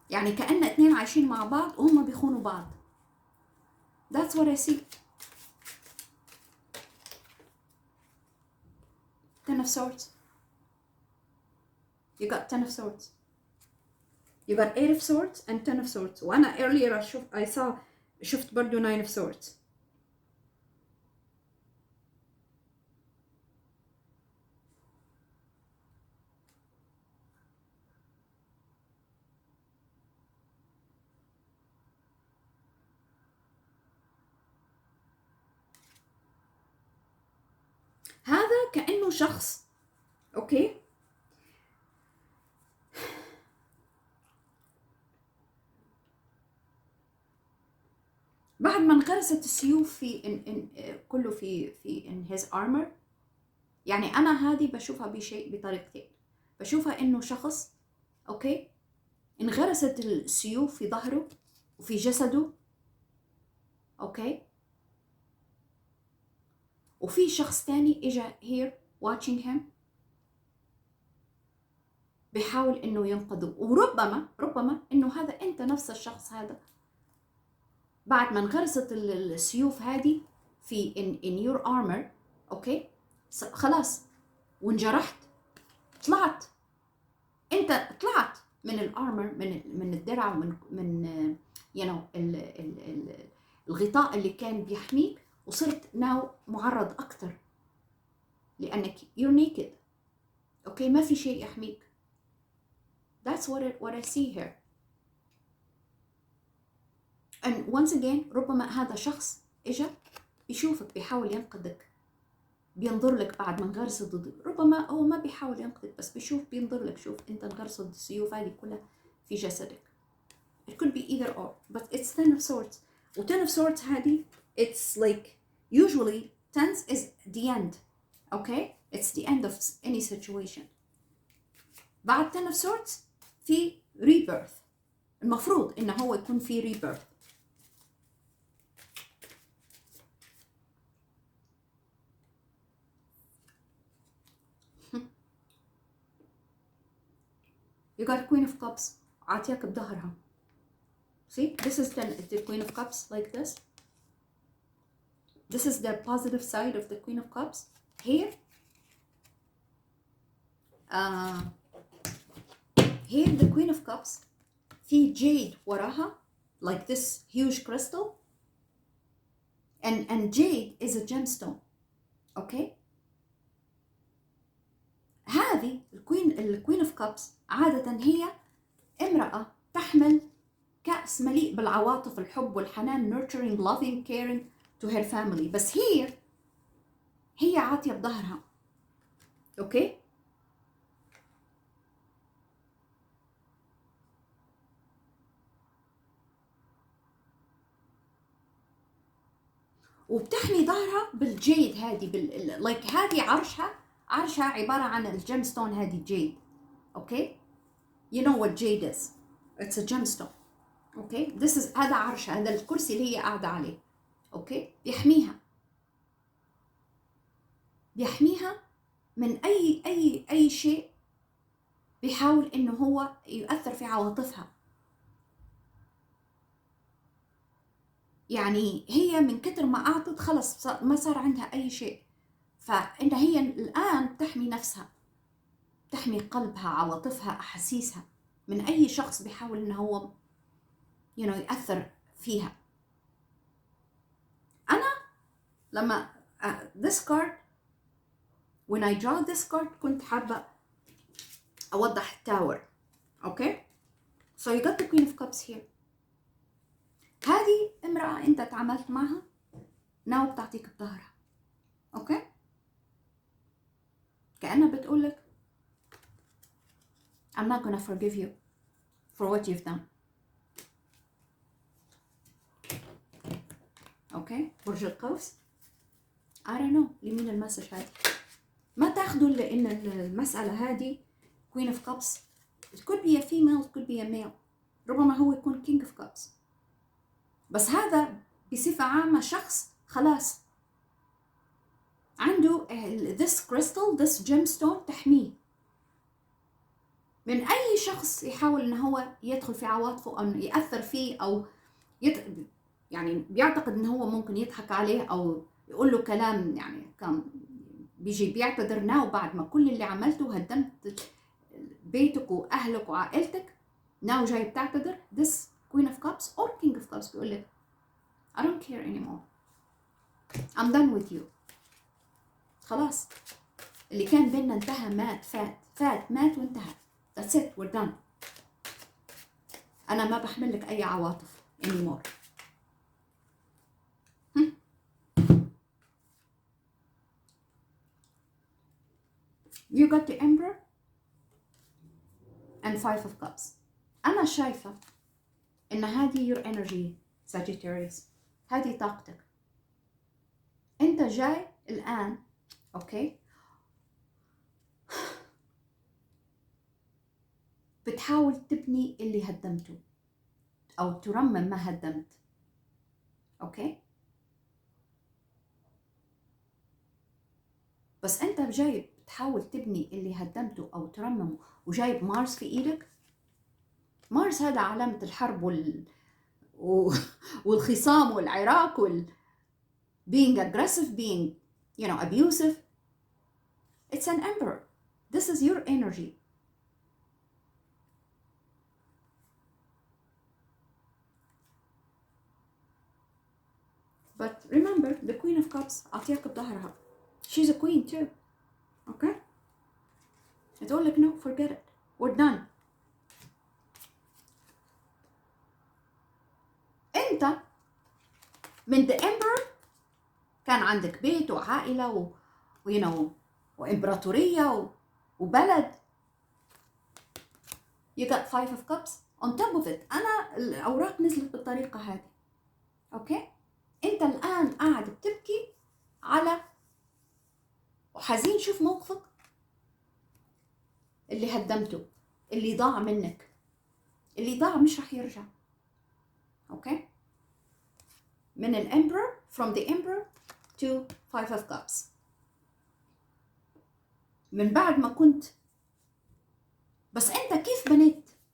يعني كأن اتنين عايشين مع بعض وهم بيخونوا بعض. That's what I see. Ten of Swords. You got Ten of Swords. You got Eight of Swords and Ten of Swords. وأنا earlier شفت برضو Nine of Swords. هذا كأنه شخص، أوكي، بعد ما انغرست السيوف في كله في in his armor. يعني أنا هذه بشوفها بطريقتين. بشوفها إنه شخص، أوكي، انغرست السيوف في ظهره وفي جسده، أوكي، وفي شخص تاني إجا here watching him بيحاول إنه ينقذه. وربما إنه هذا أنت نفس الشخص هذا، بعد ما انغرست السيوف هذه في in your armor، أوكي، خلاص وانجرحت، طلعت من الارمر، من الدرع ومن you know الغطاء اللي كان بيحميك، وصرت ناو معرض اكثر لانك you're naked. اوكي، ما في شيء يحميك. That's what I see here. And once again ربما هذا شخص اجا بيشوفك بيحاول ينقذك، بينظر لك بعد ما انغرست ضد، ربما هو ما بيحاول ينقذك بس بينظر لك، شوف انت انغرست السيوف هذه كلها في جسدك. It could be either or, but it's Ten of Swords. و Ten of Swords هذه it's like usually tens is the end, okay? It's the end of any situation. بعد Ten of Swords في rebirth. المفروض انه هو يكون في rebirth. You got Queen of Cups عاطياك بظهرها. See, this is the Queen of Cups like this. This is the positive side of the Queen of Cups. Here, here the Queen of Cups في jade وراها like this huge crystal, and jade is a gemstone. Okay. هذه الكوين اوف كابس عادة هي امرأة تحمل كأس مليء بالعواطف، الحب والحنان، nurturing, loving, caring to her family. بس هي عاطية بظهرها. اوكي، وبتحمي ظهرها بالجيد هذه like هذه عرشها عبارة عن الجيمستون هذه جيد. اوكي، you know what jade is. It's a gemstone. اوكي، this is هذا عرشها، هذا الكرسي اللي هي قاعدة عليه. اوكي، بيحميها من اي شيء بيحاول انه هو يؤثر في عواطفها. يعني هي من كتر ما اعطت خلص ما صار عندها اي شيء، فإن هي الآن تحمي نفسها، تحمي قلبها، عواطفها، أحاسيسها من أي شخص بيحاول إنه هو يأثر فيها. أنا لما this card when I draw this card كنت حابة أوضح التاور. أوكي، so you got the Queen of Cups here. هذه امرأة أنت تعاملت معها، ناو بتعطيك بظهرها. أوكي، كأنها بتقولك I'm not gonna forgive you for what you've done. اوكي، برج القوس. I don't know لمين المسج هذه، ما تاخدوا لان المسألة هذه Queen of Cups it could be a female, it could be a male. ربما هو يكون King of Cups، بس هذا بصفة عامة شخص خلاص عنده this crystal, this gemstone تحميه. من أي شخص يحاول إن هو يدخل في عواطفه أو يأثر فيه أو يعني بيعتقد إن هو ممكن يضحك عليه أو يقول له كلام يعني كان بيجي بيعتذر ناو بعد ما كل اللي عملته هدمت بيتك وأهلك وعائلتك، ناو جاي بتعتذر. this queen of cups or king of cups بيقول لك I don't care anymore, I'm done with you. خلاص اللي كان بيننا انتهى، مات فات مات وانتهى. that's it, we're done. أنا ما بحمل لك أي عواطف anymore. You got the Emperor and Five of Cups. أنا شايفة إن هذه your energy Sagittarius، هذه طاقتك. أنت جاي الآن أوكي بتحاول تبني اللي هدمته أو ترمم ما هدمت. أوكي بس أنت جاي بتحاول تبني اللي هدمته أو ترممه وجايب مارس في إيدك. مارس هذا علامة الحرب والخصام والعراك being aggressive, being abusive. It's an emperor. This is your energy. But remember, the Queen of Cups أعطيك بظهرها. She's a queen too. Okay? تقول لك no, forget it. We're done. أنت من the emperor كان عندك بيت وعائلة وإمبراطورية وبلد. You got Five of Cups on top of it. أنا الأوراق نزلت بالطريقة هذه. أوكي؟ أنت الآن قاعد بتبكي على وحزين. شوف موقفك اللي هدمته، اللي ضاع منك، اللي ضاع مش رح يرجع. أوكي؟ من الإمبرور from the Emperor to Five of Cups. من بعد ما كنت بس أنت كيف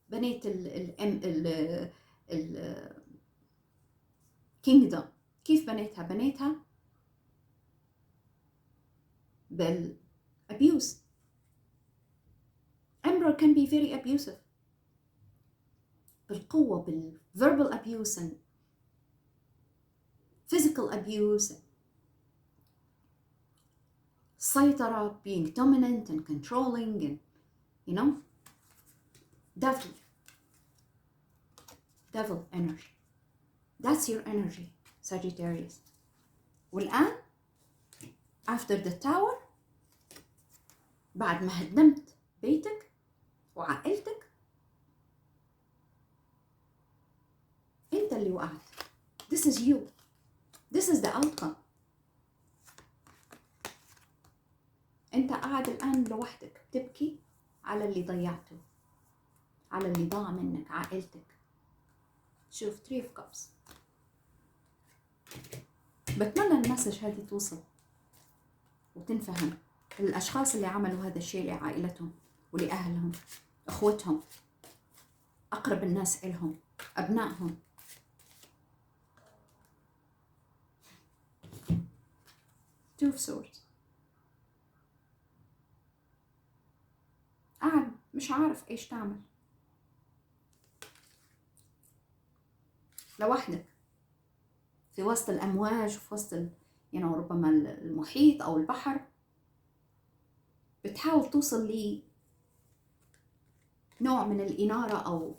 بنيت ال kingdom؟ كيف بنيتها بالabuse. Emperor can be very abusive بالقوة، بالverbal abuse and physical abuse، سيطرة، being dominant and controlling and devil energy. That's your energy Sagittarius. والآن after the tower بعد ما هدمت بيتك وعائلتك انت اللي وقعت. This is you. This is the outcome. انت قاعد الآن لوحدك بتبكي على اللي ضيعته، على اللي ضاع منك، عائلتك. شوف Three of Cups. بتمنى المسج هذه توصل وتنفهم الأشخاص اللي عملوا هذا الشيء لعائلتهم ولأهلهم، أخوتهم، أقرب الناس إلهم، أبنائهم. Two of Swords. قاعد مش عارف إيش تعمل، لوحدك في وسط الأمواج، في وسط ربما المحيط أو البحر. بتحاول توصل لي نوع من الإنارة أو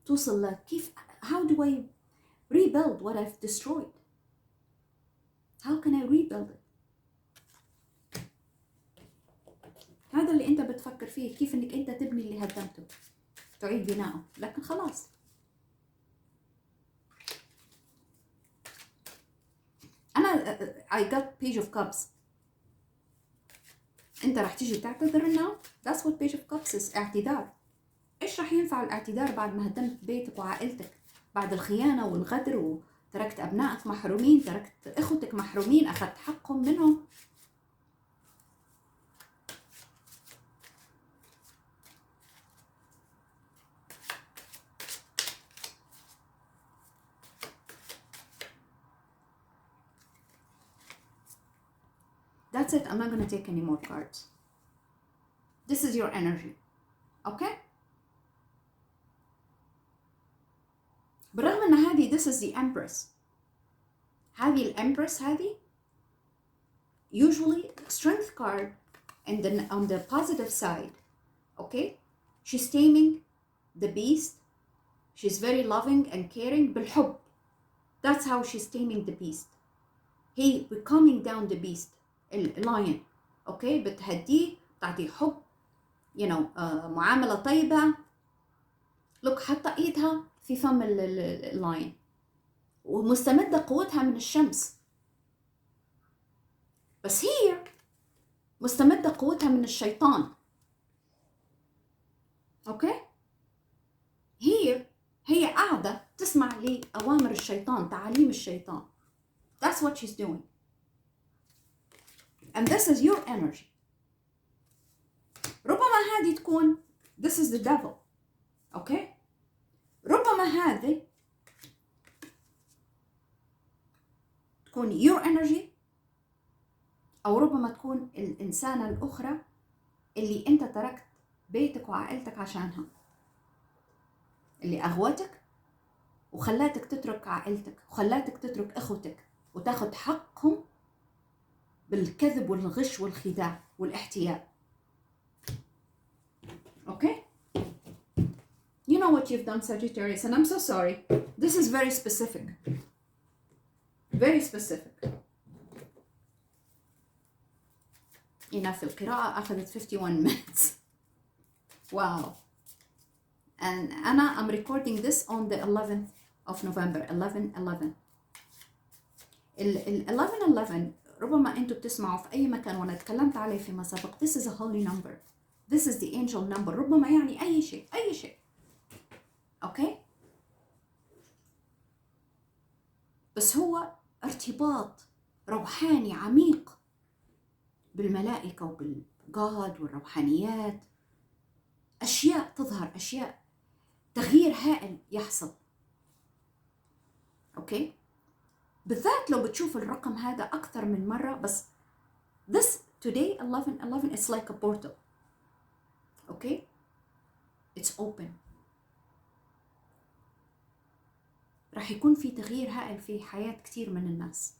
توصل لكيف how do I rebuild what I've destroyed? How can I rebuild it? هذا اللي أنت بتفكر فيه، كيف إنك أنت تبني اللي هدمته، تعيد بناءه. لكن خلاص أنا I got Page of Cups. أنت رح تيجي تعتذر now. That's what Page of Cups is. اعتذار. إيش رح ينفع الاعتذار بعد ما هدمت بيتك وعائلتك، بعد الخيانة والغدر، وتركت أبنائك محرومين، تركت إخوتك محرومين، أخذت حقهم منهم. That's it. I'm not going to take any more cards. This is your energy. Okay? برغم ان هذه this is the Empress. هذه الامبرس هذه usually strength card and then on the positive side. Okay? She's taming the beast. She's very loving and caring. بالحب. That's how she's taming the beast. هي calming down the beast. lion. Okay? بتهديه، بتعطيه حب. You know, معاملة طيبة. Look حتى ايدها في فم اللاين. ومستمدة قوتها من الشمس. بس هي مستمدة قوتها من الشيطان. اوكي؟ هي قاعدة تسمع لأوامر الشيطان، تعاليم الشيطان. That's what she's doing. And this is your energy. ربما هذه تكون this is the devil. اوكي؟ ربما هذه تكون your energy، أو ربما تكون الإنسانة الأخرى اللي أنت تركت بيتك وعائلتك عشانها، اللي أغوتك وخلاتك تترك عائلتك وخلاتك تترك أخوتك وتاخد حقهم بالكذب والغش والخداع والاحتيال. Okay? You know what you've done, Sagittarius, and I'm so sorry. This is very specific. Very specific. Enough القراءة أخذت 51 minutes. Wow. And I'm recording this on the 11th of November. 11/11. 11/11 ربما أنتوا بتسمعوا في أي مكان وأنا تكلمت عليه فيما سبق. This is a holy number. This is the angel number. ربما يعني أي شيء. أوكي؟ بس هو ارتباط روحاني عميق بالملائكة وبالجاد والروحانيات. أشياء تظهر، أشياء تغيير هائل يحصل. أوكي؟ بالذات لو بتشوف الرقم هذا أكثر من مرة. بس this today 11/11 it's like a portal. أوكي؟ it's open. راح يكون في تغيير هائل في حياة كتير من الناس.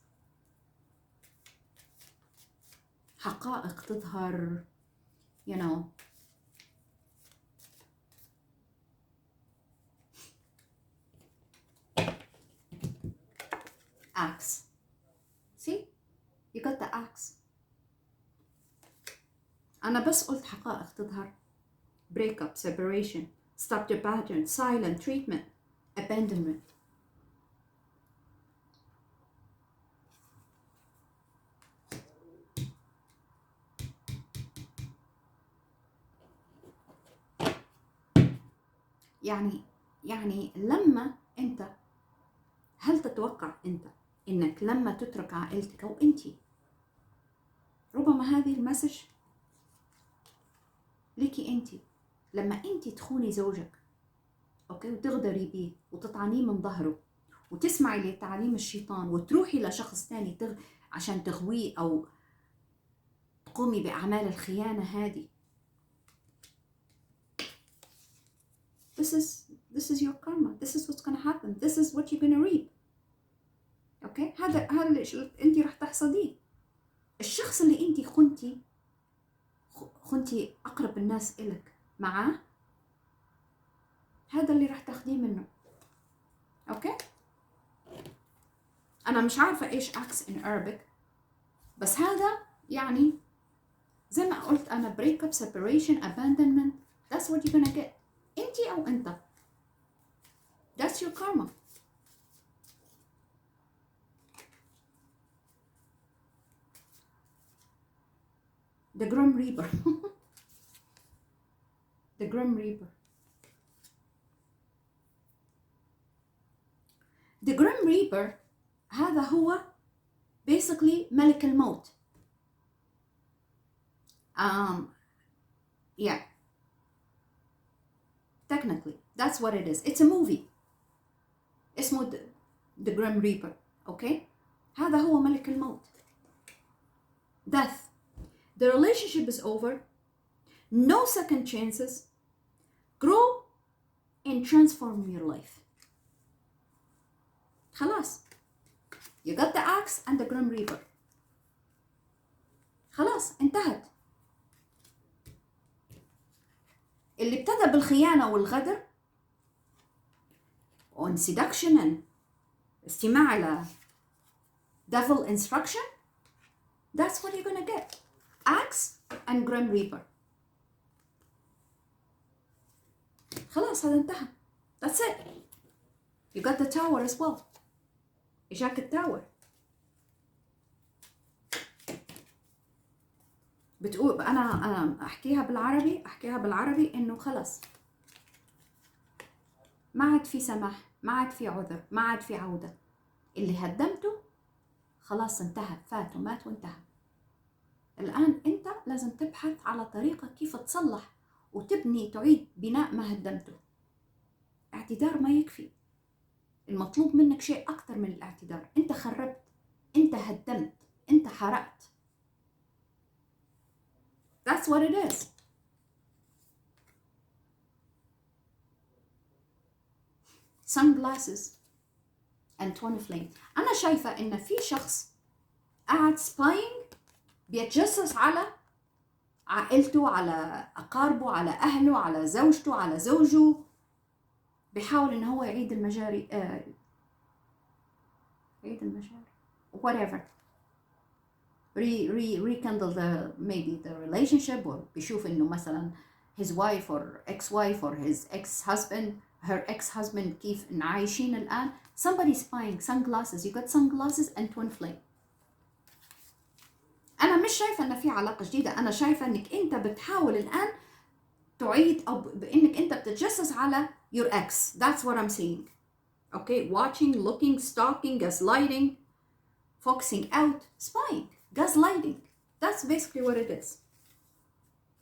حقائق تظهر. You know. Axe. See? You got the axe. أنا بس قلت حقائق تظهر. Break up, separation, stop the pattern, silent treatment, abandonment. يعني لما أنت، هل تتوقع أنت إنك لما تترك عائلتك أو أنتي، ربما هذه المسج ليكي أنتي، لما أنتي تخوني زوجك أوكي وتغدري بيه وتطعنيه من ظهره وتسمعي لتعليم الشيطان وتروحي لشخص تاني عشان تغويه أو تقومي بأعمال الخيانة هذه. This is your karma. This is what's gonna happen. This is what you're gonna reap. اوكي؟ هذا اللي انت راح تحصديه. الشخص اللي انت خنتي اقرب الناس الك معاه، هذا اللي راح تاخديه منه. اوكي؟ انا مش عارفه ايش axe in Arabic، بس هذا يعني زي ما قلت انا break up, separation, abandonment. That's what you're gonna get. انتي او انت. That's your karma. The Grim Reaper. The Grim Reaper. The Grim Reaper هذا هو basically ملك الموت. Yeah. Technically, that's what it is. It's a movie. اسمه The Grim Reaper. Okay? هذا هو ملك الموت. Death. the relationship is over, no second chances. Grow and transform your life. خلاص. You got the axe and the grim reaper. خلاص انتهت. اللي ابتدى بالخيانة والغدر on seduction and استماع إلى devil instruction, that's what you're gonna get. Axe and grim reaper. خلاص هذا انتهى. That's it. You got the tower as well. إجاك التاور. بتقول أنا أحكيها بالعربي إنه خلاص ما عاد في سماح، ما عاد في عذر، ما عاد في عودة. اللي هدمته خلاص انتهى، فات ومات وانتهى. الآن أنت لازم تبحث على طريقة كيف تصلح وتبني، تعيد بناء ما هدمته. اعتذار ما يكفي، المطلوب منك شيء أكتر من الاعتذار. أنت خربت، أنت هدمت، أنت حرقت. That's what it is. Sunglasses and twin flame. أنا شايفة إن في شخص قاعد spying، بيتجسس على عائلته، على أقاربه، على أهله، على زوجته، على زوجه، بيحاول إن هو يعيد المجاري، whatever, rekindle maybe the relationship. or بيشوف إنه مثلا his wife or ex-wife or his her ex-husband كيف إن عايشين الآن. somebody spying. Sunglasses. You got sunglasses and twin flame. أنا مش شايفة إن في علاقة جديدة، أنا شايفة إنك أنت بتحاول الآن تعيد، أو بإنك أنت بتتجسس على your ex. That's what I'm saying. Okay, watching, looking, stalking, gaslighting, focusing out, spying, gaslighting. That's basically what it is.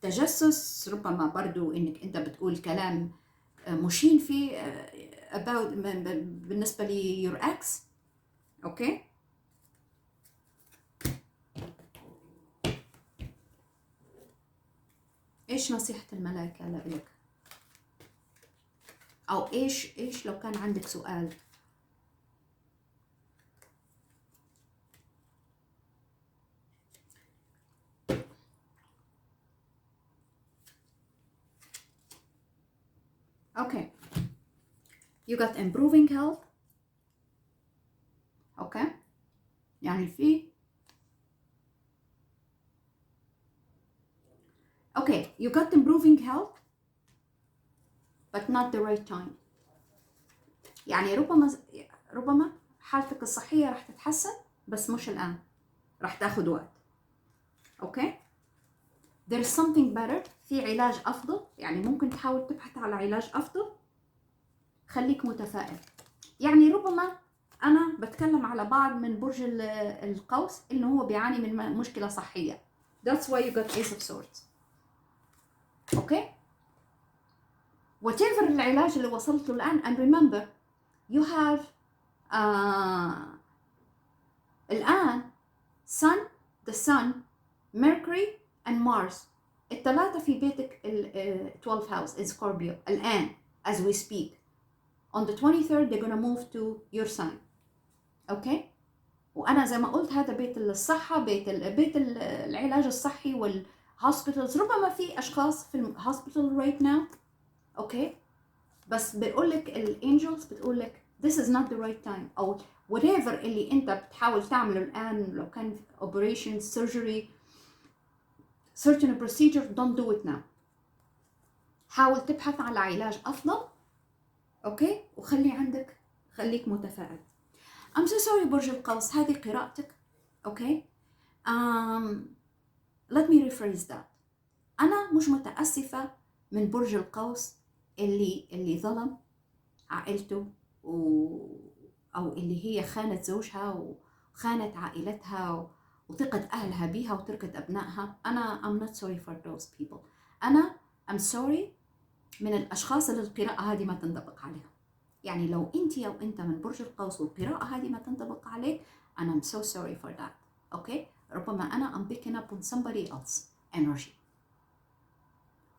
تجسس، ربما برضو إنك أنت بتقول كلام مشين فيه about بالنسبة لي your ex. Okay. إيش نصيحة الملائكة لك؟ أو إيش لو كان عندك سؤال؟ Okay. You got improving health. Okay. يعني في Okay, you got improving health but not the right time. يعني ربما حالتك الصحية راح تتحسن بس مش الآن، راح تاخد وقت. Okay. There is something better. في علاج أفضل، يعني ممكن تحاول تبحث على علاج أفضل. خليك متفائل. يعني ربما أنا بتكلم على بعض من برج القوس إنه هو بيعاني من مشكلة صحية. That's why you got Ace of Swords. Okay. Whatever العلاج اللي وصلته الآن. And remember you have الآن the sun, Mercury and Mars. الثلاثة في بيتك 12th house in Scorpio الآن as we speak. On the 23rd they're gonna move to your sign. Okay. وأنا زي ما قلت هذا بيت الصحة، بيت العلاج الصحي والhospitals. ربما في أشخاص في الhospital right now. Okay. بس بقولك الانجلز بتقولك this is not the right time، أو whatever اللي أنت بتحاول تعمله الآن، لو كان operation, surgery, certain procedure, don't do it now. حاول تبحث على علاج أفضل. أوكي. خليك متفائل. I'm so sorry برج القوس، هذه قراءتك. أوكي. Let me rephrase that. أنا مش متأسفة من برج القوس اللي ظلم عائلته أو اللي هي خانت زوجها وخانت عائلتها وثقة أهلها بيها وتركت أبنائها. أنا I'm not sorry for those people. أنا I'm sorry من الأشخاص اللي القراءة هذه ما تنطبق عليهم. يعني لو أنت أو أنت من برج القوس والقراءة هذه ما تنطبق عليك، أنا I'm so sorry for that. Okay. ربما أنا I'm picking up on somebody else. energy.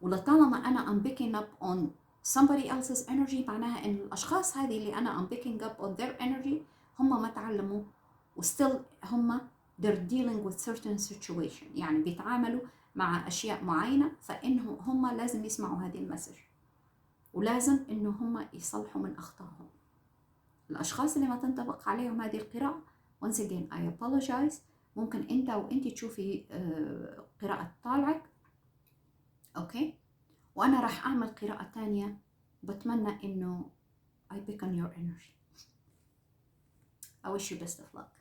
ولطالما أنا I'm picking up on somebody else's energy معناها إن الأشخاص هذه اللي أنا I'm picking up on their energy هم ما تعلموا وstill هم they're dealing with certain situation، يعني بيتعاملوا مع أشياء معينة، فإنه هم لازم يسمعوا هذه المسج ولازم إنه هم يصلحوا من أخطائهم. الأشخاص اللي ما تنطبق عليهم هذه القراءة once again I apologize. ممكن أنت وأنت تشوفي قراءة طالعك أوكي، وأنا راح أعمل قراءة تانية بتمنى إنه I pick on your energy. I wish you best of luck.